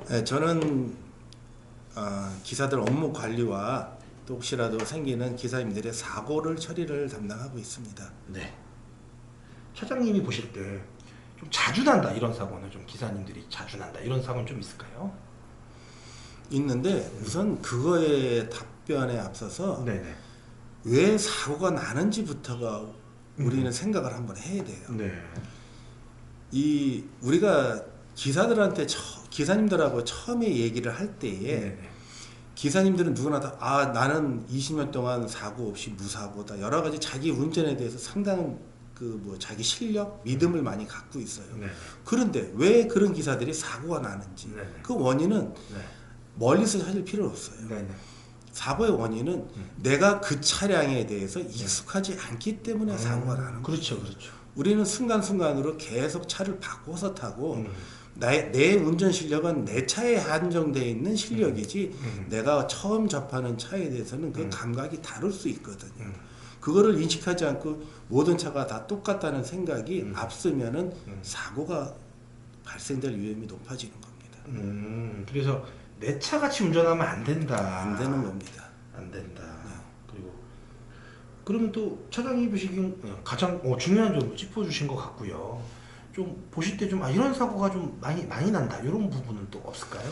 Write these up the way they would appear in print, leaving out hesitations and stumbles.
네, 저는 기사들 업무 관리와 또 혹시라도 생기는 기사님들의 사고를 처리를 담당하고 있습니다. 네. 차장님이 보실 때 좀 자주 난다 이런 사고는 좀 기사님들이 자주 난다 이런 사고는 좀 있을까요? 있는데 우선 그거에 답변에 앞서서 네네. 왜 사고가 나는지부터가 우리는 생각을 한번 해야 돼요. 네. 우리가 기사들한테 기사님들하고 처음에 얘기를 할 때에 네네. 기사님들은 누구나 다 나는 20년 동안 사고 없이 무사고다, 여러 가지 자기 운전에 대해서 상당한 자기 실력, 믿음을 많이 갖고 있어요. 네. 그런데 왜 그런 기사들이 사고가 나는지 네네. 그 원인은 네. 멀리서 찾을 필요 없어요. 네네. 사고의 원인은 내가 그 차량에 대해서 익숙하지 않기 때문에 사고가 나는 거예요. 그렇죠, 그렇죠. 우리는 순간순간으로 계속 차를 바꿔서 타고 내 운전 실력은 내 차에 한정되어 있는 실력이지 내가 처음 접하는 차에 대해서는 그 감각이 다를 수 있거든요. 그거를 인식하지 않고 모든 차가 다 똑같다는 생각이 앞서면은 사고가 발생될 위험이 높아지는 겁니다. 그래서 내 차같이 운전하면 안 된다. 안 되는 겁니다. 안 된다. 그리고 그러면 또 차장님이 보시기엔 가장 중요한 점을 짚어주신 것 같고요. 좀 보실 때 좀 이런 사고가 좀 많이 난다 이런 부분은 또 없을까요?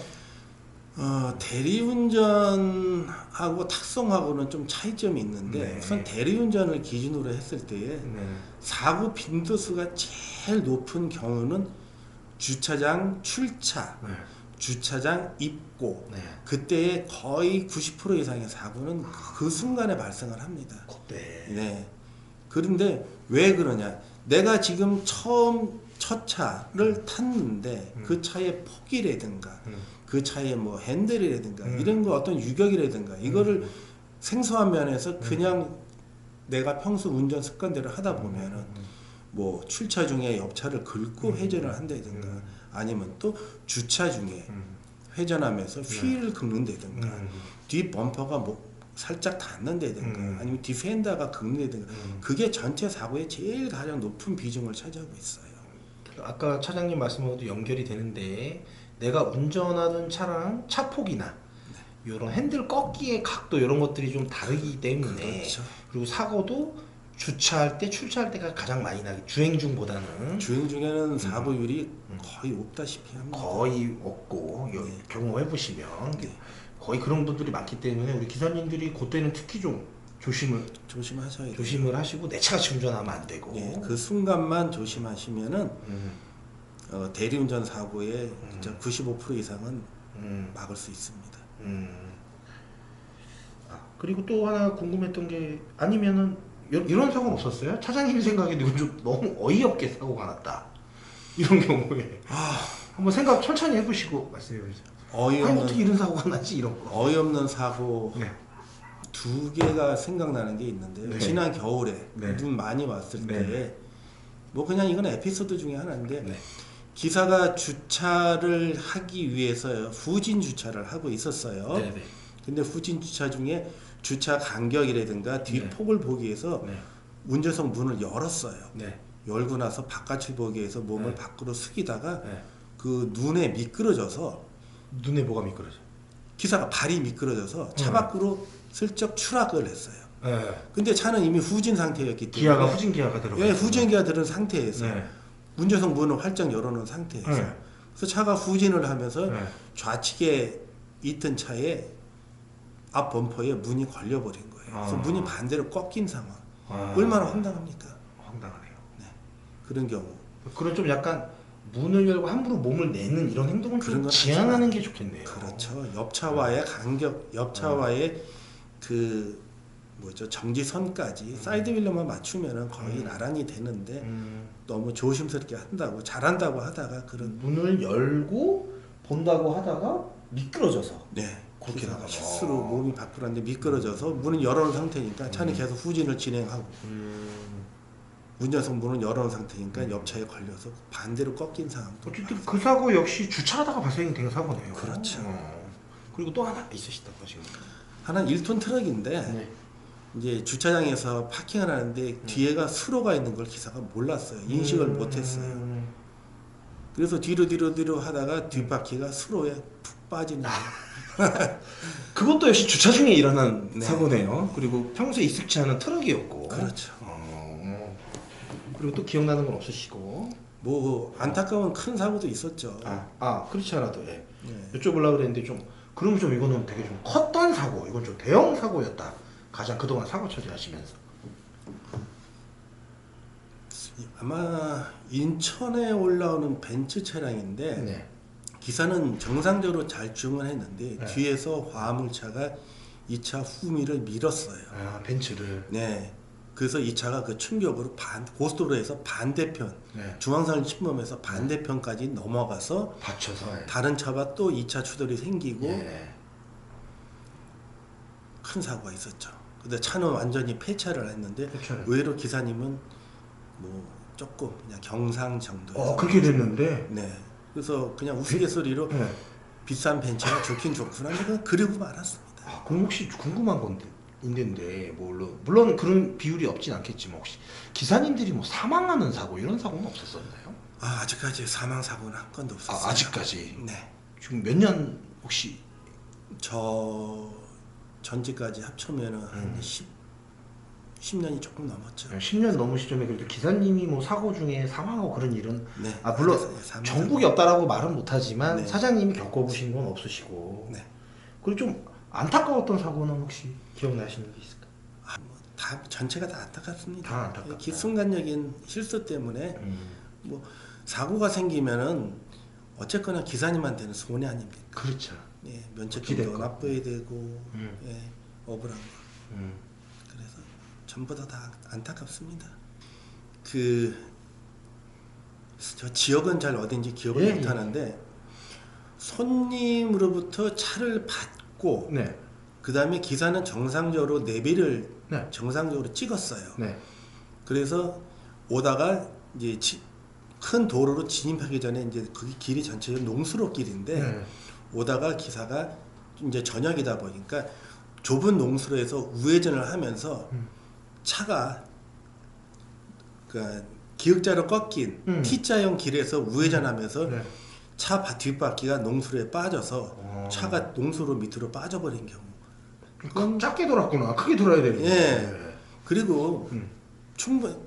대리운전하고 탁송하고는 좀 차이점이 있는데 네. 우선 대리운전을 기준으로 했을 때에 네. 사고 빈도수가 제일 높은 경우는 주차장 출차, 네. 주차장 입고, 네. 그때의 거의 90% 이상의 사고는 그 순간에 발생을 합니다. 그때. 네. 그런데 왜 그러냐? 내가 지금 첫 차를 탔는데 그 차의 폭이라든가 그 차의 뭐 핸들이라든가 이런 거 어떤 유격이라든가 이거를 생소한 면에서 그냥 내가 평소 운전 습관대로 하다 보면은 뭐 출차 중에 옆차를 긁고 회전을 한다든가 아니면 또 주차 중에 회전하면서 휠을 긁는다든가 뒷 범퍼가 뭐 살짝 닿는다든가 아니면 뒷 펜더가 긁는다든가 그게 전체 사고의 제일 가장 높은 비중을 차지하고 있어요. 아까 차장님 말씀하고도 연결이 되는데 내가 운전하는 차랑 차폭이나 이런 핸들 꺾기의 각도 이런 것들이 좀 다르기 때문에 그렇죠. 그리고 사고도 주차할 때 출차할 때가 가장 많이 나기 주행 중보다는 주행 중에는 사고율이 거의 없다시피 합니다. 거의 없고 네. 경험해 보시면 네. 거의 그런 분들이 많기 때문에 우리 기사님들이 그때는 특히 좀 조심하셔야 돼요. 조심을 하시고 내 차같이 운전하면 안 되고 예, 그 순간만 조심하시면은 대리운전 사고의 진짜 95% 이상은 막을 수 있습니다. 그리고 또 하나 궁금했던 게 아니면은 이런 사고는 없었어요? 차장님 생각에도 이건 좀 너무 어이없게 사고가 났다 이런 경우에 한번 생각 천천히 해보시고 말씀해 주세요. 아니 어떻게 이런 사고가 나지 이런 거. 어이없는 사고 네. 두 개가 생각나는 게 있는데요. 네. 지난 겨울에 네. 눈 많이 왔을 네. 때 뭐 그냥 이건 에피소드 중에 하나인데 네. 기사가 주차를 하기 위해서 후진 주차를 하고 있었어요. 네. 네. 근데 후진 주차 중에 주차 간격이라든가 뒷폭을 보기 위해서 네. 운전석 문을 열었어요. 네. 열고 나서 바깥을 보기 위해서 몸을 네. 밖으로 숙이다가 네. 그 눈에 미끄러져서 눈에 뭐가 미끄러져? 기사가 발이 미끄러져서 차 밖으로 슬쩍 추락을 했어요. 네. 근데 차는 이미 후진 상태였기 때문에 기아가 후진 기아가 들어가. 예, 후진 기아 들은 상태에서 네. 운전석 문을 활짝 열어놓은 상태에서 네. 그래서 차가 후진을 하면서 네. 좌측에 있던 차에 앞 범퍼에 문이 걸려버린 거예요. 그래서 문이 반대로 꺾인 상황. 얼마나 황당합니까? 황당하네요. 네. 그런 경우. 그런 좀 약간 문을 열고 함부로 몸을 내는 이런 행동은 그런 좀 건 지양하는 게 좋겠네요. 그렇죠. 옆차와의 간격, 옆차와의 정지선까지 사이드 휠러만 맞추면은 거의 나란히 되는데 너무 조심스럽게 한다고 잘한다고 하다가 그런 문을 열고 본다고 하다가 미끄러져서 네 그렇게 나가죠. 실수로 몸이 밖으로 왔는데 미끄러져서 문을 열어놓은 상태니까 차는 계속 후진을 진행하고 운전석 문은 열어놓은 상태니까 옆차에 걸려서 반대로 꺾인 상황도 어쨌든 그 사고 역시 주차하다가 발생이 된 사고네요. 그렇죠. 그리고 또 하나 있으시다고 지금. 하나는 1톤 트럭인데 네. 이제 주차장에서 파킹을 하는데 뒤에가 수로가 있는 걸 기사가 몰랐어요. 인식을 못했어요. 그래서 뒤로 하다가 뒷바퀴가 수로에 푹 빠지는 거예요. 그것도 역시 주차 중에 일어난 네. 사고네요. 그리고 평소에 익숙치 않은 트럭이었고. 그렇죠. 그리고 또 기억나는 건 없으시고. 뭐 안타까운 큰 사고도 있었죠. 그렇지 않아도 예. 네. 여쭤보려고 그랬는데 그럼 좀 이거는 되게 좀 컸던 사고, 이건 좀 대형 사고였다. 가장 그동안 사고 처리하시면서. 아마 인천에 올라오는 벤츠 차량인데 네. 기사는 정상적으로 잘 주문했는데 네. 뒤에서 화물차가 이 차 후미를 밀었어요. 벤츠를. 네. 그래서 이 차가 그 충격으로 고속도로에서 반대편 네. 중앙선을 침범해서 반대편까지 넘어가서 받쳐서. 예. 다른 차와 또 2차 추돌이 생기고 예. 큰 사고가 있었죠. 근데 차는 완전히 폐차를 했는데 폐차를. 의외로 기사님은 뭐 조금 그냥 경상 정도에서 그렇게 됐는데. 네. 그래서 그냥 우스갯소리로 네. 비싼 벤츠가 좋긴 좋구나 그리고 말았습니다. 그럼 혹시 궁금한 건데 있는데 물론 그런 비율이 없진 않겠지만 혹시 기사님들이 뭐 사망하는 사고 이런 사고는 없었었나요? 아직까지 사망 사고는 한 건도 없었어요. 아직까지. 네. 지금 몇 년 혹시? 저 전지까지 합치면은 한 10년이 조금 넘었죠. 10년 넘은 시점에 그래도 기사님이 뭐 사고 중에 사망하고 그런 일은 네. 물론 사망 전국이 없다라고 말은 못하지만 네. 사장님이 겪어보신 건 없으시고. 네. 그리고 좀 안타까웠던 사고는 혹시 기억나시는 게 있을까요? 다 전체가 다 안타깝습니다. 다 안타깝다. 순간적인 실수 때문에 뭐 사고가 생기면은 어쨌거나 기사님한테는 손해 아닙니까? 그렇죠. 예, 면책금도 납부해야 되고, 예, 억울한 거. 음. 그래서 전부 다 안타깝습니다. 저 지역은 잘 어딘지 기억을 못 하는데 손님으로부터 차를 받고 네. 그 다음에 기사는 정상적으로 내비를 네. 정상적으로 찍었어요. 네. 그래서 오다가 이제 큰 도로로 진입하기 전에 이제 거기 길이 전체가 농수로 길인데 네. 오다가 기사가 이제 저녁이다 보니까 좁은 농수로에서 우회전을 하면서 차가 그 기역자로 꺾인 T자형 길에서 우회전하면서 네. 차 뒷바퀴가 농수로에 빠져서 차가 농수로 밑으로 빠져버린 경우. 작게 돌았구나. 크게 돌아야 되는데. 예. 그리고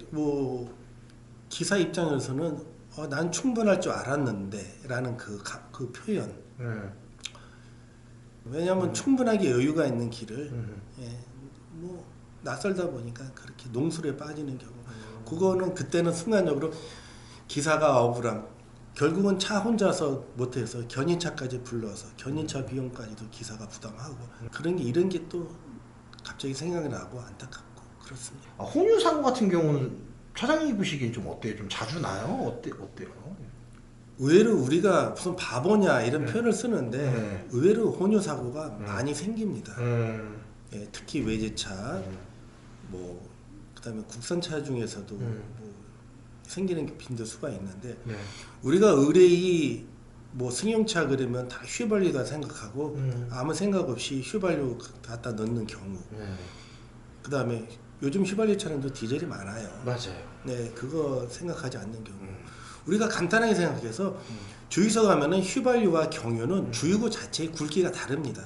뭐 기사 입장에서는 난 충분할 줄 알았는데라는 그 표현. 네. 왜냐하면 충분하게 여유가 있는 길을 뭐 낯설다 보니까 그렇게 농수로에 빠지는 경우. 그거는 그때는 순간적으로 기사가 억울함. 결국은 차 혼자서 못해서 견인차까지 불러서 견인차 비용까지도 기사가 부담하고 그런 게 이런 게 또 갑자기 생각이 나고 안타깝고 그렇습니다. 혼유 사고 같은 경우는 차장님이 보시기엔 좀 어때요? 좀 자주 나요? 어때요? 의외로 우리가 무슨 바보냐 이런 표현을 쓰는데 네. 의외로 혼유 사고가 많이 생깁니다. 음. 예, 특히 외제차, 뭐 그다음에 국산차 중에서도 뭐 생기는 빈도수가 있는데 네. 우리가 의뢰이 뭐 승용차 그러면 다 휘발유다 생각하고 아무 생각 없이 휘발유 갖다 넣는 경우. 그다음에 요즘 휘발유 차량도 디젤이 많아요. 맞아요. 네, 그거 생각하지 않는 경우. 우리가 간단하게 생각해서 주유소 가면은 휘발유와 경유는 주유구 자체의 굵기가 다릅니다.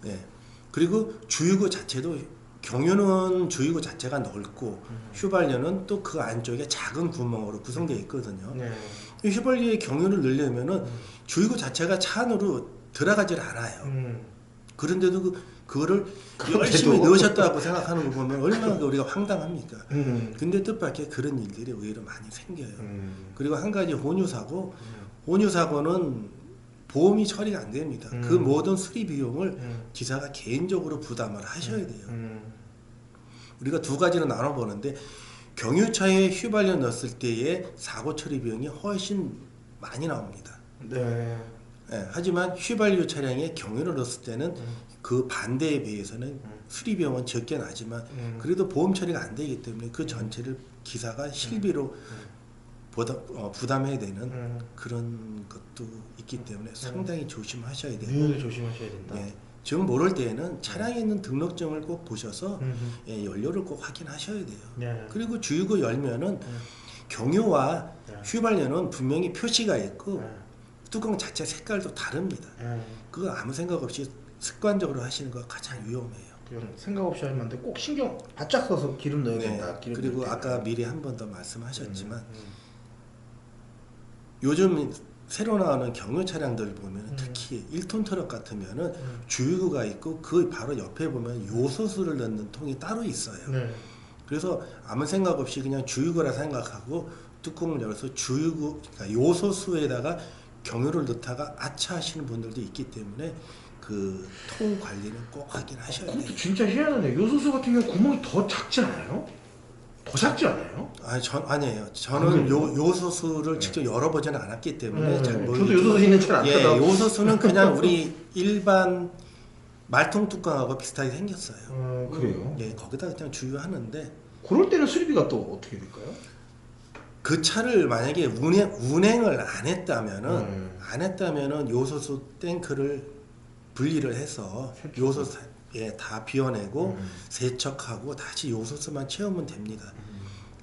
네. 그리고 주유구 자체도 경유는 주유구 자체가 넓고 휘발유는 또 그 안쪽에 작은 구멍으로 구성되어 있거든요. 이 휘발유의 경유를 넣으려면은 주유구 자체가 차 안으로 들어가질 않아요. 그런데도 그거를 열심히 넣으셨다고 생각하는 거 보면 얼마나 우리가 황당합니까? 근데 뜻밖의 그런 일들이 의외로 많이 생겨요. 그리고 한 가지 혼유사고, 혼유사고는 보험이 처리가 안 됩니다. 그 모든 수리 비용을 기사가 개인적으로 부담을 하셔야 돼요. 우리가 두 가지로 나눠보는데 경유차에 휘발유 넣었을 때의 사고 처리 비용이 훨씬 많이 나옵니다. 네. 예, 하지만 휘발유 차량에 경유를 넣었을 때는 그 반대에 비해서는 수리 비용은 적게 나지만 그래도 보험 처리가 안 되기 때문에 그 전체를 기사가 실비로 부담해야 되는 그런 것도 있기 때문에 상당히 조심하셔야 돼요. 조심하셔야 된다. 예, 정 모를 때에는 차량에 있는 등록증을 꼭 보셔서 예, 연료를 꼭 확인하셔야 돼요. 그리고 주유구 열면은 경유와 네. 휘발유는 분명히 표시가 있고 네. 뚜껑 자체 색깔도 다릅니다. 네. 그거 아무 생각 없이 습관적으로 하시는 거 가장 위험해요. 그냥 생각 없이 하면 안 돼. 꼭 신경 바짝 써서 기름 넣어야 네. 된다. 기름 그리고 넣을 때는. 아까 미리 한 번 더 말씀하셨지만 음. 요즘 새로 나오는 경유 차량들 보면 음. 특히 1톤 트럭 같으면은 주유구가 있고 그 바로 옆에 보면 요소수를 넣는 통이 따로 있어요. 네. 그래서 아무 생각 없이 그냥 주유구라 생각하고 뚜껑을 열어서 주유구, 그러니까 요소수에다가 경유를 넣다가 아차 하시는 분들도 있기 때문에 그 통 관리는 꼭 하긴 하셔야 돼요. 그것도 진짜 희한하네. 요소수 같은 경우 구멍이 더 작지 않아요? 더 작지 않아요? 아니에요. 저는 그래요? 요소수를 직접 열어보지는 않았기 때문에 잘 저도 모르겠지만 요소수 있는 잘 안 예, 타다. 요소수는 그냥 우리 일반 말통 뚜껑하고 비슷하게 생겼어요. 그래요? 예, 거기다 그냥 주유하는데 그럴 때는 수리비가 또 어떻게 될까요? 그 차를 만약에 운행을 안 했다면은 요소수 탱크를 분리를 해서 요소수 다 비워내고 세척하고 다시 요소수만 채우면 됩니다.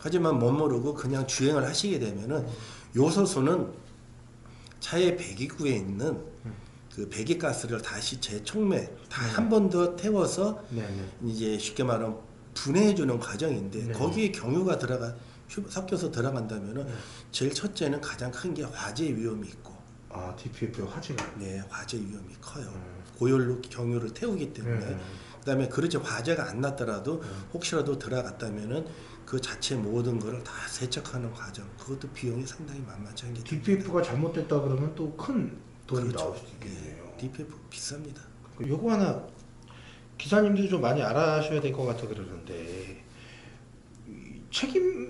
하지만 못 모르고 그냥 주행을 하시게 되면은 요소수는 차의 배기구에 있는 그 배기가스를 다시 재촉매 다 한 번 더 태워서 네네. 이제 쉽게 말하면 분해해주는 과정인데 네. 거기에 경유가 섞여서 들어간다면은 제일 첫째는 가장 큰 게 화재 위험이 있고 아 DPF의 화재가. 네, 화재 위험이 커요. 고열로 경유를 태우기 때문에 그다음에 그렇지 화재가 안 났더라도 혹시라도 들어갔다면은 그 자체 모든 거를 다 세척하는 과정 그것도 비용이 상당히 만만치 않게 됩니다. DPF가 잘못됐다 그러면 또 큰 돈이 그렇죠. 나올 수 있겠네요. DPF 비쌉니다. 요거 하나 기사님들이 좀 많이 알아셔야 될 것 같아 그러는데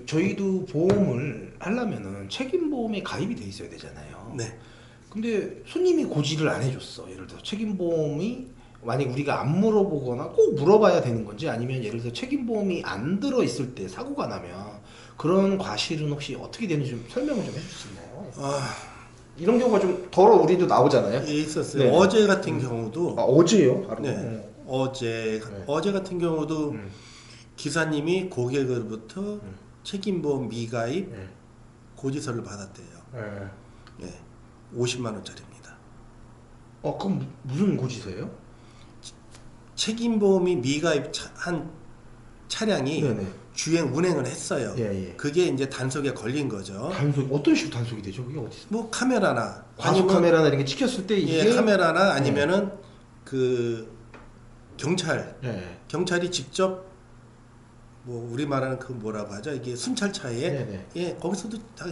저희도 보험을 하려면은 책임보험에 가입이 돼 있어야 되잖아요. 네. 근데 손님이 고지를 안 해줬어. 예를 들어 책임보험이 만약 우리가 안 물어보거나 꼭 물어봐야 되는 건지 아니면 예를 들어 책임보험이 안 들어 있을 때 사고가 나면 그런 과실은 혹시 어떻게 되는지 좀 설명을 좀 해줄 수 있나요? 이런 경우가 좀 덜어 우리도 나오잖아요. 예, 있었어요. 네. 어제 같은 경우도 어제요? 바로. 네. 어제 같은 경우도 기사님이 고객으로부터 책임보험 미가입 네. 고지서를 고지서를 받았대요. 네. 예. 50만 원짜리입니다. 그럼 무슨 고지서예요? 책임보험이 미가입한 차량이 네네. 주행 운행을 했어요. 예. 그게 이제 단속에 걸린 거죠. 단속 어떤 식으로 단속이 되죠? 그게 어디서? 뭐 카메라나 과속 카메라나 이런 게 찍혔을 때 이게 카메라나 아니면은 그 네. 경찰이 직접 뭐 우리 말하는 그 뭐라고 하죠? 이게 순찰차에 네네. 예 거기서도 다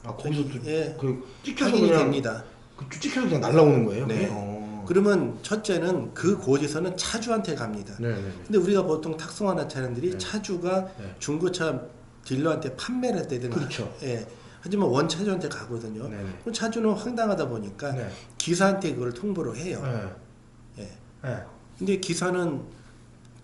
거기서도 예, 그 찍혀서 확인이 그냥 됩니다. 그 찍혀서 그냥 날라오는 거예요? 네. 그게? 그러면 첫째는 그 고지서는 차주한테 갑니다. 네네. 근데 우리가 보통 탁송하는 차량들이 네. 차주가 네. 중고차 딜러한테 판매를 했다든가 그렇죠. 예. 하지만 원차주한테 가거든요. 네네. 그럼 차주는 황당하다 보니까 네. 기사한테 그걸 통보를 해요. 네. 예. 네. 근데 기사는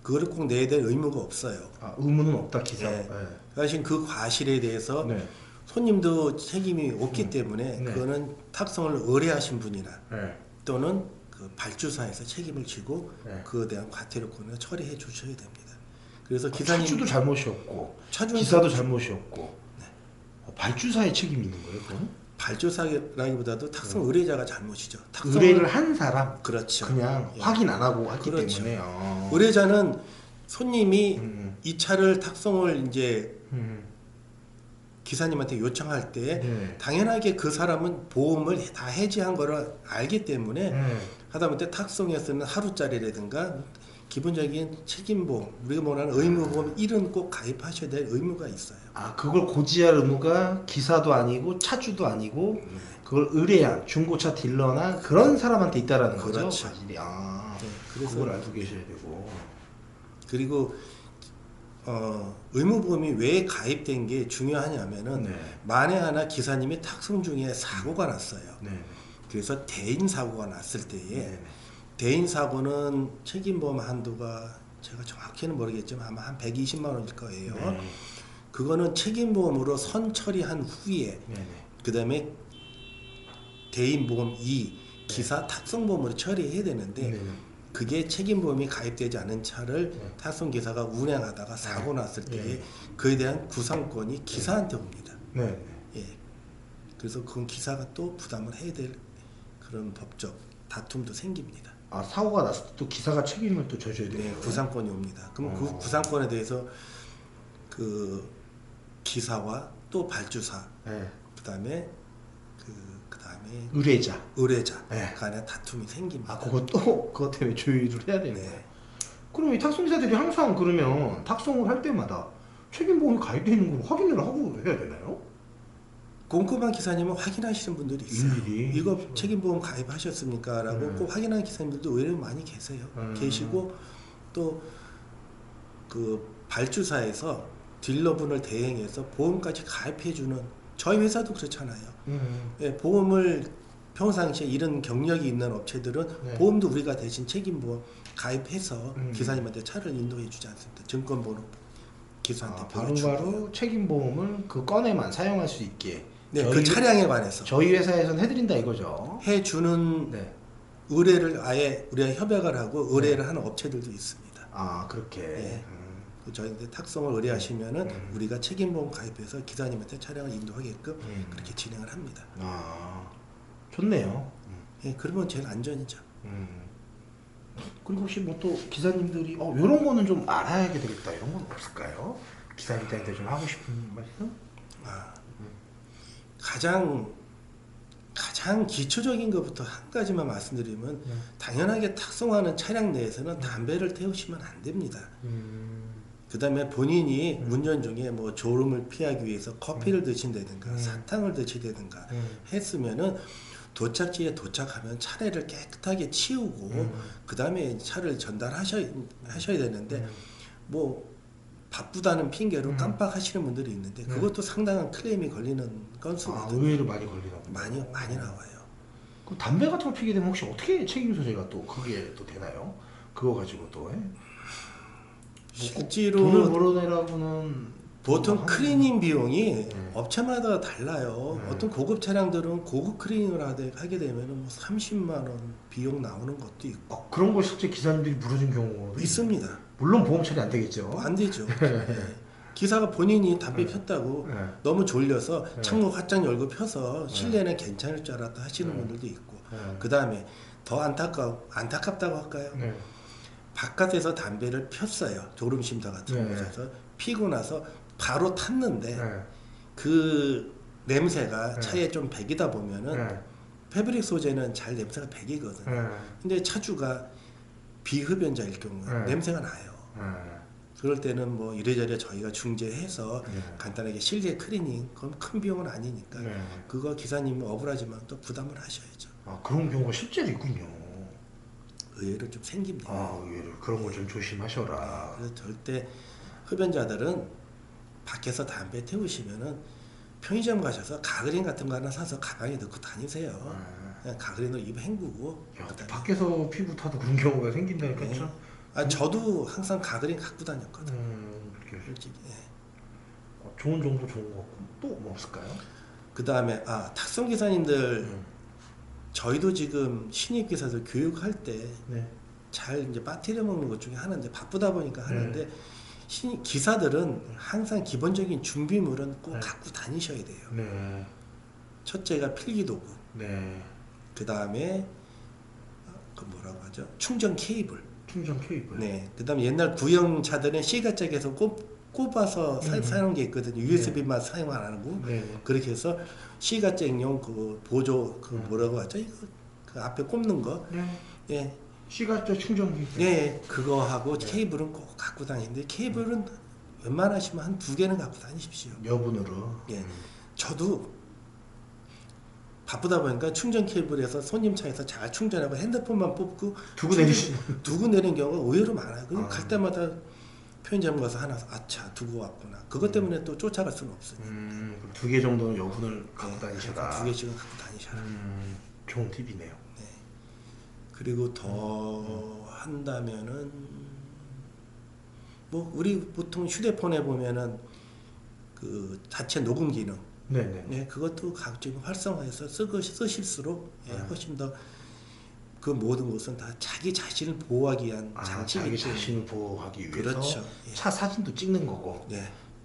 그거를 꼭 내야 될 의무가 없어요. 의무는 없다 기사. 네. 사실 그 과실에 대해서 네. 손님도 책임이 없기 때문에 네. 그거는 탁송을 의뢰하신 분이나 네. 또는 그 발주사에서 책임을 지고 네. 그에 대한 과태료권을 처리해 주셔야 됩니다. 그래서 기사님 차주도 잘못이었고 차주는 기사도 잘못이었고 발주사의 책임이 있는 거예요, 그럼? 발주사라기보다도 탁송 의뢰자가 잘못이죠. 의뢰를 한 사람 그렇죠. 그냥 예. 확인 안 하고 했기 그렇죠. 때문에. 의뢰자는 손님이 음. 이 차를 탁송을 이제 음. 기사님한테 요청할 때 네. 당연하게 그 사람은 보험을 다 해지한 거를 알기 때문에 하다못해 탁송에 쓰는 하루짜리라든가 기본적인 책임보험 우리가 말하는 의무보험 이런 꼭 가입하셔야 될 의무가 있어요. 그걸 고지할 의무가 기사도 아니고 차주도 아니고 그걸 의뢰한 중고차 딜러나 그런 사람한테 있다라는 거죠. 그렇죠. 과실이. 네, 그래서 그걸 알고 계셔야 되고. 그리고 의무보험이 왜 가입된 게 중요하냐면은 네. 만에 하나 기사님이 탁송 중에 사고가 났어요. 네. 그래서 대인 사고가 났을 때에 네. 대인 사고는 책임보험 한도가 제가 정확히는 모르겠지만 아마 한 120만 원일 거예요. 네. 그거는 책임보험으로 선 처리한 후에 네. 그 다음에 대인보험 2 기사 탁송보험으로 처리해야 되는데 네. 그게 책임보험이 가입되지 않은 차를 네. 탁송기사가 운행하다가 사고 났을 때에 네. 그에 대한 구상권이 기사한테 옵니다. 네. 예. 그래서 그건 기사가 또 부담을 해야 될 그런 법적 다툼도 생깁니다. 아, 사고가 났을 때 또 기사가 책임을 또 져줘야 네, 돼요. 구상권이 옵니다. 그럼 그 구상권에 대해서 그 기사와 또 발주사, 네. 그다음에 의뢰자. 의뢰자 네. 간에 다툼이 생깁니다. 아, 그것 때문에 조율을 해야 되는 네. 거예요. 그럼 이 탁송자들이 항상 그러면 탁송을 할 때마다 책임보험이 가입되어 있는 걸 확인을 하고 해야 되나요? 꼼꼼한 기사님은 확인하시는 분들이 있어요. 일일이? 이거 책임보험 가입하셨습니까? 라고 네. 꼭 확인하는 기사님들도 의외로 많이 계시고 또 그 발주사에서 딜러분을 대행해서 보험까지 가입해주는 저희 회사도 그렇잖아요. 예, 보험을 평상시에 이런 경력이 있는 업체들은 네. 보험도 우리가 대신 책임보험 가입해서 기사님한테 차를 인도해 주지 않습니다. 증권번호 기사한테 바로바로 책임보험을 그 건에만 사용할 수 있게 네, 그 차량에 관해서 저희 회사에서는 해드린다 이거죠. 해주는 네. 의뢰를 아예 우리가 협약을 하고 의뢰를 하는 업체들도 있습니다. 아, 그렇게. 예. 저희한테 탁송을 의뢰하시면은 우리가 책임보험 가입해서 기사님한테 차량을 인도하게끔 그렇게 진행을 합니다. 아, 좋네요. 예, 그러면 제일 안전이죠. 그리고 혹시 뭐 또 기사님들이 이런 거는 좀 알아야 되겠다 이런 건 없을까요? 기사님들한테 좀 하고 싶은 말씀? 가장 기초적인 것부터 한 가지만 말씀드리면 당연하게 탁송하는 차량 내에서는 담배를 태우시면 안 됩니다. 그 다음에 본인이 운전 중에 뭐 졸음을 피하기 위해서 커피를 드신다든가 사탕을 드시다든가 했으면은 도착지에 도착하면 차례를 깨끗하게 치우고 그 다음에 차를 전달하셔야 되는데 뭐 바쁘다는 핑계로 깜빡하시는 분들이 있는데 그것도 상당한 클레임이 걸리는 건수거든요. 의외로 많이 걸리나 보다. 많이 나와요. 그 담배 같은 거 피게 되면 혹시 어떻게 책임 소재가 또 그게 또 되나요? 그거 가지고 또 실제로 돈을 벌어내라고는 보통 클리닝 비용이 업체마다 달라요. 어떤 고급 차량들은 고급 클리닝을 하게 되면 뭐 30만 원 비용 나오는 것도 있고 그런 걸 실제 기사님들이 물어준 경우도 있습니다. 물론 보험 처리 안 되겠죠. 안 되죠. 예. 기사가 본인이 담배 폈다고 너무 졸려서 창문 활짝 열고 펴서 실내는 괜찮을 줄 알았다 하시는 분들도 있고 그 다음에 더 안타깝다고 할까요? 바깥에서 담배를 폈어요. 졸음쉼터 같은 곳에서 피고 나서 바로 탔는데 그 냄새가 차에 좀 배기다 보면은 패브릭 소재는 잘 냄새가 배기거든요. 근데 차주가 비흡연자일 경우에 냄새가 나요. 그럴 때는 뭐 이래저래 저희가 중재해서 간단하게 실내 클리닝, 그건 큰 비용은 아니니까 그거 기사님이 억울하지만 또 부담을 하셔야죠. 그런 경우가 실제로 있군요. 의외로 좀 생깁니다. 의외로 그런 거 좀 조심하셔라. 그래서 절대 흡연자들은 밖에서 담배 태우시면은 편의점 가셔서 가그린 같은 거 하나 사서 가방에 넣고 다니세요. 그냥 가그린으로 입 헹구고. 밖에서 피부 타도 그런 경우가 생긴다니까. 저도 항상 가그린 갖고 다녔거든요. 솔직히. 좋은 정보 좋은 거 같고 또 뭐 없을까요? 그 다음에 탁송 기사님들 저희도 지금 신입 기사들 교육할 때 잘 이제 빠뜨려 먹는 것 중에 하나인데 바쁘다 보니까 하는데 신입 기사들은 항상 기본적인 준비물은 꼭 갖고 다니셔야 돼요. 첫째가 필기도구. 그 다음에 그 뭐라고 하죠? 충전 케이블. 네. 그 다음에 옛날 구형 차들은 C가짝에서 꼽아서 사용한 게 있거든요. USB만 사용 안 하고. 그렇게 해서 C가짝용 그 보조 그 뭐라고 하죠? 이거 그 앞에 꼽는 거. 예. C가짝 충전기. 네. 그거 하고 케이블은 꼭 갖고 다니는데 케이블은 웬만하시면 한 2개는 갖고 다니십시오. 여분으로. 예. 저도 바쁘다 보니까 충전 케이블에서 손님 차에서 잘 충전하고 핸드폰만 뽑고 두고 내리는 경우가 의외로 많아요. 그럼 갈 때마다 편의점 가서 하나 두고 왔구나. 그것 때문에 또 쫓아갈 수는 없어요. 2개 정도는 여분을 갖고 다니셔라. 2개씩은 갖고 다니셔라. 좋은 팁이네요. 네. 그리고 더 한다면은 뭐 우리 보통 휴대폰에 보면은 그 자체 녹음 기능. 네, 그것도 지금 활성화해서 쓰실수록 훨씬 더 그 모든 것은 다 자기 자신을 보호하기 위한 장치이기 자기 자신을 보호하기 위해서 그렇죠. 차 사진도 찍는 거고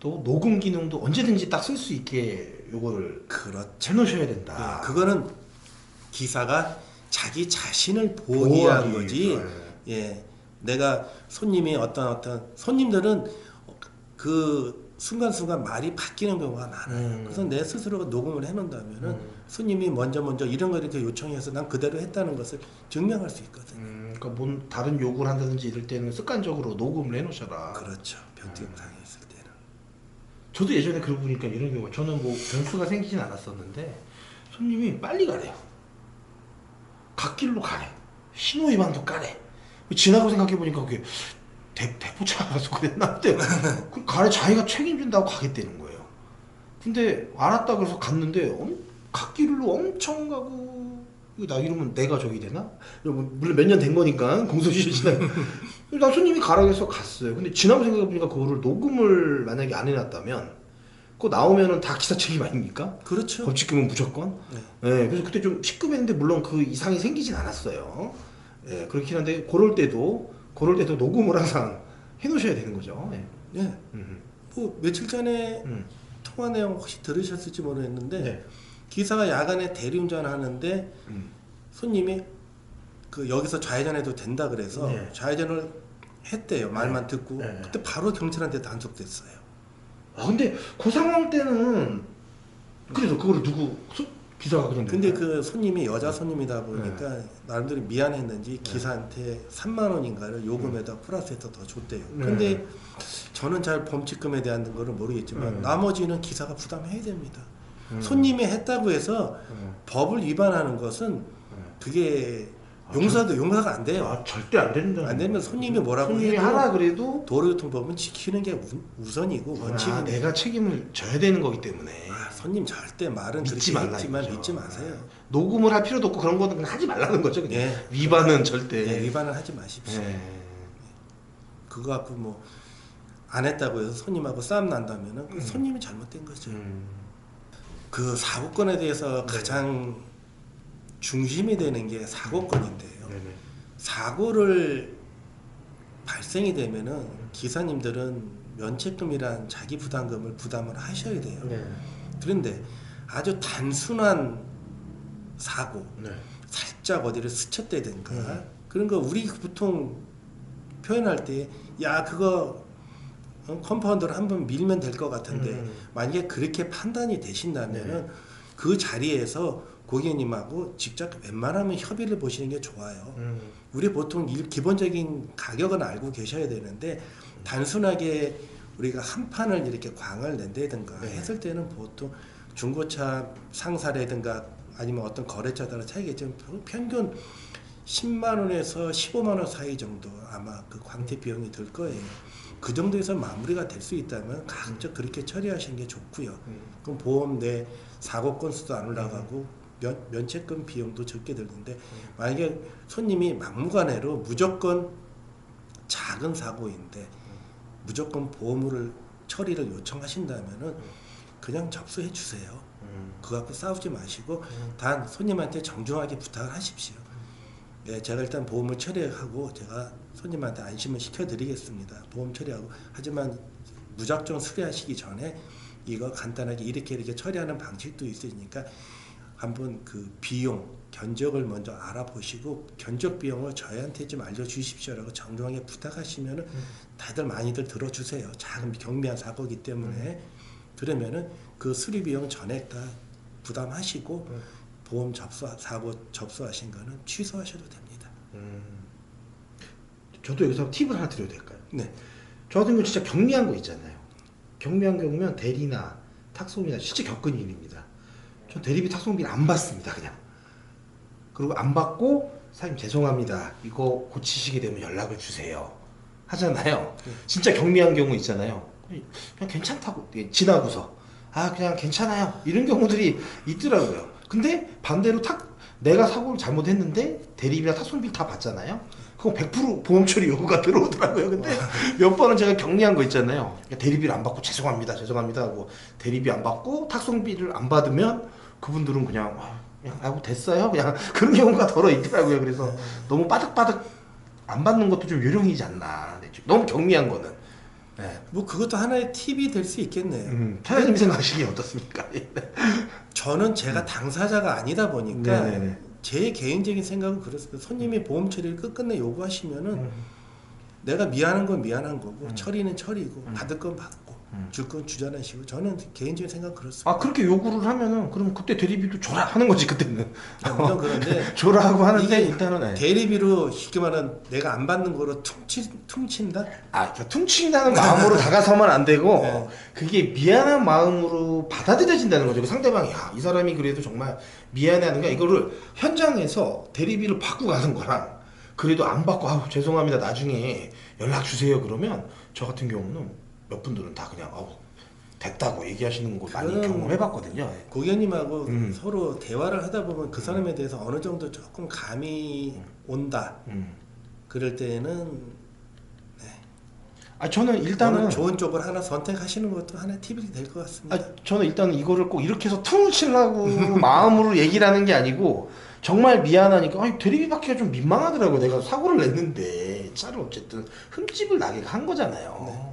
또 녹음 기능도 언제든지 딱 쓸 수 있게 요거를 그렇죠. 해놓으셔야 된다. 예, 그거는 기사가 자기 자신을 보호하기 위한 보호하기 거지. 위해서, 예, 내가 손님이 어떤 손님들은 그 순간순간 말이 바뀌는 경우가 많아요. 그래서 내 스스로가 녹음을 해놓는다면은 손님이 먼저 이런 거 이렇게 요청해서 난 그대로 했다는 것을 증명할 수 있거든요. 그러니까 뭔 다른 요구를 한다든지 이럴 때는 습관적으로 녹음을 해놓으셔라. 그렇죠. 변경상에 있을 때는. 저도 예전에 그러고 보니까 이런 경우 저는 뭐 변수가 생기진 않았었는데 손님이 빨리 가래요. 갓길로 가래. 신호 위반도 까래. 지나고 생각해 보니까 그게 대포차 가서 그랬나 그때 그 가래 자기가 책임진다고 가겠다는 거예요. 근데 알았다 그래서 갔는데 갓길로 엄청 가고 나 이러면 내가 저기 되나? 물론 몇 년 된 거니까 공소시효 지나. 나 손님이 가라고 해서 갔어요. 근데 지나고 생각해 보니까 그거를 녹음을 만약에 안 해놨다면 그거 나오면은 다 기사 책임 아닙니까? 그렇죠. 법칙금은 무조건. 네. 그래서 그때 좀 시급했는데 물론 그 이상이 생기진 않았어요. 예, 그렇긴 한데 그럴 때도 녹음을 항상 해놓으셔야 되는 거죠. 네. 예. 뭐 며칠 전에 통화 내용 혹시 들으셨을지 모르겠는데 네. 기사가 야간에 대리운전 하는데 손님이 그 여기서 좌회전해도 된다 그래서 네. 좌회전을 했대요. 말만 듣고 네. 그때 바로 경찰한테 단속됐어요. 아 근데 그 상황 때는 그래서 그거를 기사가 그냥 근데 그 손님이 여자 손님이다 보니까 나름대로 미안했는지 기사한테 3만 원인가를 요금에다 플러스해서 더 줬대요. 근데 저는 잘 범칙금에 대한 거를 모르겠지만 나머지는 기사가 부담해야 됩니다. 손님이 했다고 해서 법을 위반하는 것은 그게 용서가 안 돼요. 아, 절대 안 된다. 안 되면 손님이 뭐라고 손님이 해도 하라 그래도 도로교통법은 지키는 게 우선이고 원칙인데 내가 책임을 져야 되는 거기 때문에 손님 절대 말은 믿지 그렇게 말라 했지만 이거죠. 믿지 마세요. 녹음을 할 필요도 없고 그런 거는 그냥 하지 말라는 거죠. 그냥 예. 위반은 절대. 네, 위반을 하지 마십시오. 그거 갖고 뭐 안 했다고 해서 손님하고 싸움 난다면은 그 손님이 잘못된 거죠. 그 사고건에 대해서 가장 중심이 되는 게 사고건인데요. 네네. 사고를 발생이 되면은 기사님들은 면책금이란 자기 부담금을 부담을 하셔야 돼요. 네. 그런데 아주 단순한 사고, 네. 살짝 어디를 스쳤다든가 그런 거 우리 보통 표현할 때 야 그거 컴파운드를 한번 밀면 될 것 같은데 만약에 그렇게 판단이 되신다면은 그 자리에서 고객님하고 직접 웬만하면 협의를 보시는 게 좋아요. 우리 보통 기본적인 가격은 알고 계셔야 되는데 단순하게 우리가 한 판을 이렇게 광을 낸다든가 했을 때는 보통 중고차 상사라든가 아니면 어떤 거래처에 따라 차이겠지만 평균 10만 원에서 15만 원 사이 정도 아마 그 광태 비용이 들 거예요. 그 정도에서 마무리가 될 수 있다면 각각 그렇게 처리하시는 게 좋고요. 그럼 보험 내 사고 건수도 안 올라가고 면책금 비용도 적게 들는데 만약에 손님이 막무가내로 무조건 작은 사고인데 무조건 보험을 처리를 요청하신다면은 그냥 접수해 주세요. 그거 갖고 싸우지 마시고 단 손님한테 정중하게 부탁을 하십시오. 네, 제가 일단 보험을 처리하고 제가 손님한테 안심을 시켜드리겠습니다. 보험 처리하고 하지만 무작정 수리하시기 전에 이거 간단하게 이렇게 처리하는 방식도 있으니까 한번 그 비용 견적을 먼저 알아보시고 견적 비용을 저희한테 좀 알려주십시오라고 정중하게 부탁하시면은 다들 많이들 들어주세요. 작은 경미한 사고이기 때문에 그러면은 그 수리 비용 전액 다 부담하시고 보험 사고 접수하신 거는 취소하셔도 됩니다. 저도 여기서 팁을 하나 드려도 될까요? 네. 저 같은 경우 진짜 경미한 거 있잖아요. 경미한 경우면 대리나 탁송이나 실제 겪은 일입니다. 전 대리비 탁송비를 안 받습니다. 그냥. 그리고 안 받고 사장님 죄송합니다. 이거 고치시게 되면 연락을 주세요. 하잖아요. 진짜 경미한 경우 있잖아요. 그냥 괜찮다고 지나고서 그냥 괜찮아요. 이런 경우들이 있더라고요. 근데 반대로 내가 사고를 잘못했는데 대리비나 탁송비 다 받잖아요. 그거 100% 보험 처리 요구가 들어오더라고요. 근데 몇 번은 제가 격리한 거 있잖아요. 대리비를 안 받고 죄송합니다 하고 대리비 안 받고 탁송비를 안 받으면 그분들은 그냥 됐어요. 그냥 그런 경우가 더러 있더라고요. 그래서 너무 빠득빠득 안 받는 것도 좀 요령이지 않나. 너무 경미한 거는. 네. 뭐 그것도 하나의 팁이 될 수 있겠네요. 차장님 생각하시기에 어떻습니까? 저는 제가 당사자가 아니다 보니까 네네네. 제 개인적인 생각은 그렇습니다. 손님이 보험 처리를 끝끝내 요구하시면은 내가 미안한 건 미안한 거고 처리는 처리고 받을 건 받고 줄 건 주자는 식으로 저는 개인적인 생각은 그렇습니다. 아 그렇게 요구를 하면은 그럼 그때 대리비도 줘라 하는 거지 그때는. 물론 그런데 줘라 하고 하는데 이게 일단은 네. 대리비로 쉽게 말하면 내가 안 받는 거로 퉁친다? 저 퉁친다는 마음으로 다가서면 안 되고 네. 그게 미안한 마음으로 받아들여진다는 거죠. 그 상대방이 이 사람이 그래도 정말 미안해하는가 이거를 현장에서 대리비를 받고 가는 거랑 그래도 안 받고 죄송합니다 나중에 연락 주세요 그러면 저 같은 경우는 몇 분들은 다 그냥 됐다고 얘기하시는 걸 많이 그거는 경험해봤거든요. 고객님하고 서로 대화를 하다 보면 그 사람에 대해서 어느 정도 조금 감이 온다. 그럴 때는 저는 일단은 좋은 쪽을 하나 선택하시는 것도 하나의 팁이 될 것 같습니다. 저는 일단 이거를 꼭 이렇게 해서 퉁을 치려고 마음으로 얘기를 하는 게 아니고 정말 미안하니까 대리비 받기가 좀 민망하더라고. 내가 사고를 냈는데 차를 어쨌든 흠집을 나게 한 거잖아요. 네.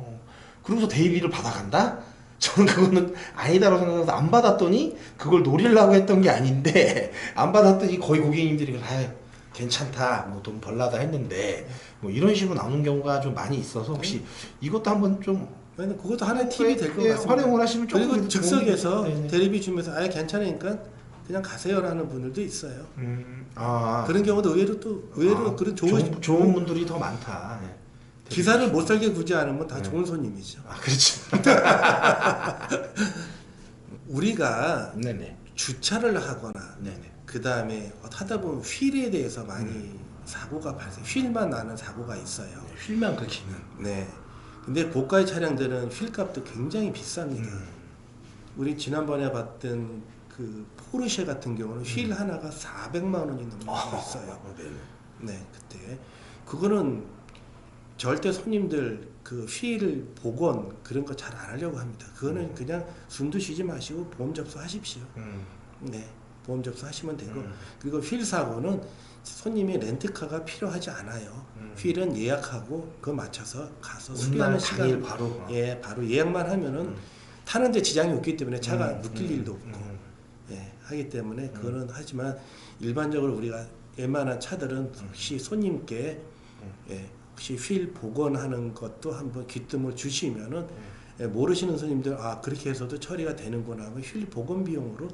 그러고서 대리비를 받아간다? 저는 그거는 아니다라고 생각해서 안 받았더니 그걸 노리려고 했던 게 아닌데 안 받았더니 거의 고객님들이 괜찮다 뭐 돈 벌라다 했는데 뭐 이런 식으로 나오는 경우가 좀 많이 있어서 혹시 이것도 한번 좀 그것도 하나의 팁이 될 것 예, 같습니다. 활용을 하시면 조금 그리고 그래도 즉석에서 네네. 대리비 주면서 괜찮으니까 그냥 가세요라는 분들도 있어요. 아 그런 경우도 의외로 그런 좋은 분들이 더 많다. 네. 기사를 못 살게 굳이 않으면 다 좋은 손님이죠. 그렇지. 우리가 네네. 주차를 하거나 네네. 그 다음에 하다 보면 휠에 대해서 많이 사고가 발생, 휠만 나는 사고가 있어요. 휠만 긁히는. 네. 근데 고가의 차량들은 휠값도 굉장히 비쌉니다. 우리 지난번에 봤던 그 포르쉐 같은 경우는 휠 하나가 400만 원이 넘는 거 있어요. 네, 그때 그거는 절대 손님들 그 휠 복원 그런 거 잘 안 하려고 합니다. 그거는 그냥 숨도 쉬지 마시고 보험 접수하십시오. 네, 보험 접수하시면 되고 그리고 휠 사고는 손님이 렌트카가 필요하지 않아요. 휠은 예약하고 그거 맞춰서 가서 수리하는 시간 바로 바로 예약만 하면은 타는데 지장이 없기 때문에 차가 묶일 일도 없고 하기 때문에 그거는 하지만 일반적으로 우리가 웬만한 차들은 혹시 손님께 혹시 휠 복원하는 것도 한번 귀뜸을 주시면은 모르시는 손님들 그렇게 해서도 처리가 되는구나 하면 휠 복원 비용으로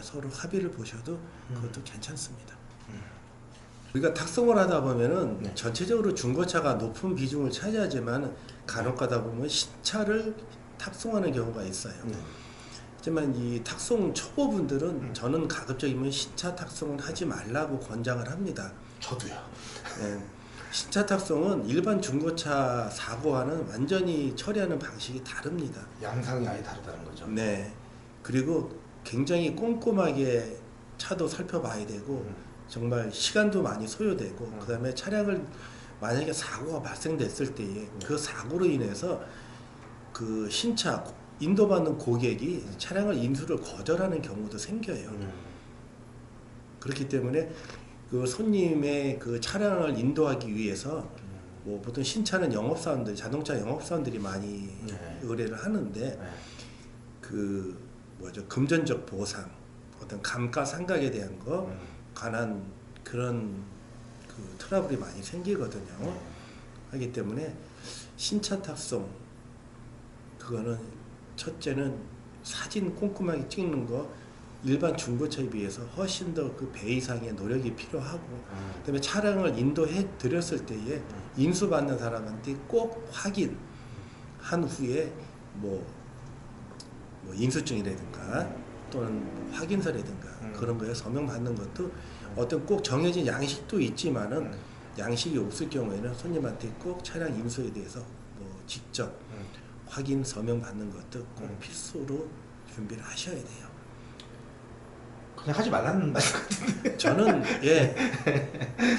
서로 합의를 보셔도 그것도 괜찮습니다. 우리가 탁송을 하다 보면은 전체적으로 중고차가 높은 비중을 차지하지만 간혹 가다 보면 신차를 탁송하는 경우가 있어요. 하지만 이 탁송 초보분들은 저는 가급적이면 신차 탁송은 하지 말라고 권장을 합니다. 저도요. 신차 탁송은 일반 중고차 사고와는 완전히 처리하는 방식이 다릅니다. 양상이 아예 다르다는 거죠. 네. 그리고 굉장히 꼼꼼하게 차도 살펴봐야 되고 정말 시간도 많이 소요되고 그 다음에 차량을 만약에 사고가 발생됐을 때에 그 사고로 인해서 그 신차 인도받는 고객이 차량을 인수를 거절하는 경우도 생겨요. 그렇기 때문에 그 손님의 그 차량을 인도하기 위해서 뭐 보통 신차는 영업사원들, 자동차 영업사원들이 많이 의뢰를 하는데 그 금전적 보상, 어떤 감가상각에 대한 거 관한 그런 그 트러블이 많이 생기거든요. 하기 때문에 신차 탁송 그거는 첫째는 사진 꼼꼼하게 찍는 거 일반 중고차에 비해서 훨씬 더 그 배 이상의 노력이 필요하고 그다음에 차량을 인도해 드렸을 때에 인수받는 사람한테 꼭 확인한 후에 뭐 인수증이라든가 또는 확인서라든가 그런 거에 서명 받는 것도 어떤 꼭 정해진 양식도 있지만은 양식이 없을 경우에는 손님한테 꼭 차량 인수에 대해서 뭐 직접 확인 서명 받는 것도 꼭 필수로 준비를 하셔야 돼요. 그냥 하지 말라는 말씀 같은데. 저는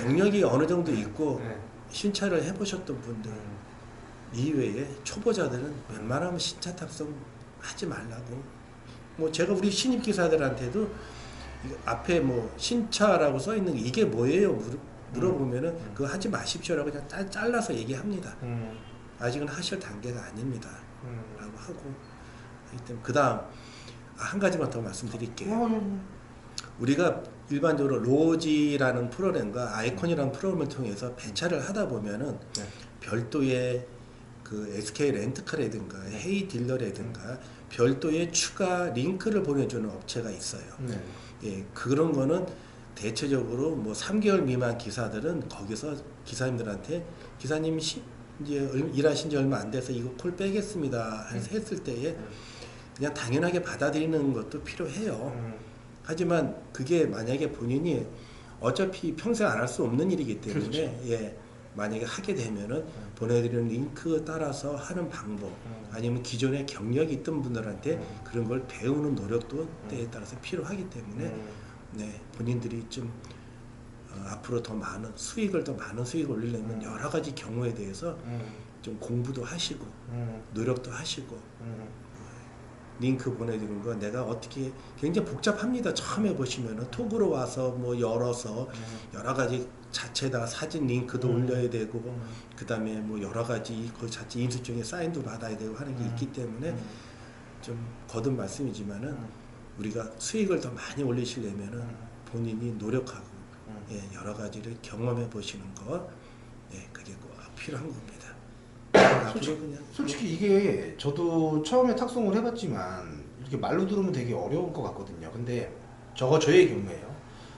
경력이 어느 정도 있고 신차를 해보셨던 분들 이외에 초보자들은 웬만하면 신차 탑승 하지 말라고. 뭐 제가 우리 신입 기사들한테도 앞에 뭐 신차라고 써 있는 게 이게 뭐예요? 물어보면은 그거 하지 마십시오라고 그냥 잘라서 얘기합니다. 아직은 하실 단계가 아닙니다. 라고 하고 하기 그 다음 한 가지만 더 말씀드릴게요. 우리가 일반적으로 로지라는 프로그램과 아이콘이라는 프로그램을 통해서 배차를 하다 보면은 별도의 그 SK 렌트카라든가 헤이 딜러라든가 별도의 추가 링크를 보내주는 업체가 있어요. 예, 그런 거는 대체적으로 뭐 3개월 미만 기사들은 거기서 기사님들한테 기사님 이제 일하신 지 얼마 안 돼서 이거 콜 빼겠습니다 했을 때에 그냥 당연하게 받아들이는 것도 필요해요. 하지만 그게 만약에 본인이 어차피 평생 안 할 수 없는 일이기 때문에 그렇죠. 예, 만약에 하게 되면은 보내드리는 링크 따라서 하는 방법 아니면 기존에 경력이 있던 분들한테 그런 걸 배우는 노력도 때에 따라서 필요하기 때문에 네, 본인들이 좀 앞으로 더 많은 수익을 올리려면 여러 가지 경우에 대해서 좀 공부도 하시고 노력도 하시고 링크 보내드리는 거 내가 어떻게 굉장히 복잡합니다. 처음 해보시면은 톡으로 와서 뭐 열어서 여러 가지 자체에다가 사진 링크도 올려야 되고 그 다음에 뭐 여러 가지 그 자체 인수증에 사인도 받아야 되고 하는 게 있기 때문에 좀 거듭 말씀이지만은 우리가 수익을 더 많이 올리시려면은 본인이 노력하고 예, 여러 가지를 경험해 보시는 거 예, 그게 꼭 필요한 겁니다. 솔직히 이게 저도 처음에 탁송을 해봤지만 이렇게 말로 들으면 되게 어려울 것 같거든요. 근데 저의 경우에요.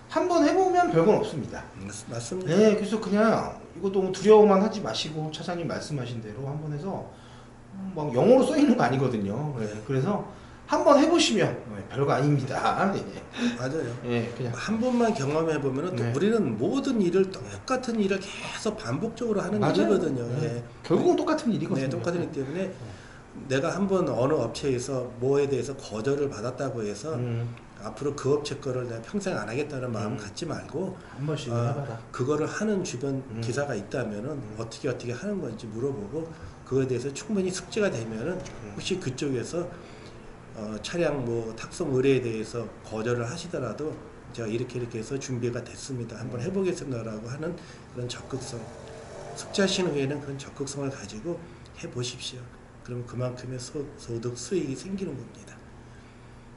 한번 해보면 별건 없습니다. 맞습니다. 네, 그래서 그냥 이거 너무 두려워만 하지 마시고 차장님 말씀하신 대로 한번 해서 막 영어로 써 있는 거 아니거든요. 네, 그래서 한번 해보시면 별거 아닙니다. 네. 맞아요. 네, 그냥 한 번만 경험해 보면은 또 네. 우리는 모든 일을 똑같은 일을 계속 반복적으로 하는 맞아요. 일이거든요. 네. 예. 결국은 똑같은 일이거든요. 네, 똑같은 일 때문에 내가 한번 어느 업체에서 뭐에 대해서 거절을 받았다고 해서 앞으로 그 업체 거를 내가 평생 안 하겠다는 마음 갖지 말고 한 번씩 해봐라. 그거를 하는 주변 기사가 있다면은 어떻게 하는 건지 물어보고 그거에 대해서 충분히 숙지가 되면은 혹시 그쪽에서 차량 뭐 탁송 의뢰에 대해서 거절을 하시더라도 제가 이렇게 해서 준비가 됐습니다. 한번 해보겠습니다라고 하는 그런 적극성 숙지하신 후에는 그런 적극성을 가지고 해보십시오. 그럼 그만큼의 소득 수익이 생기는 겁니다.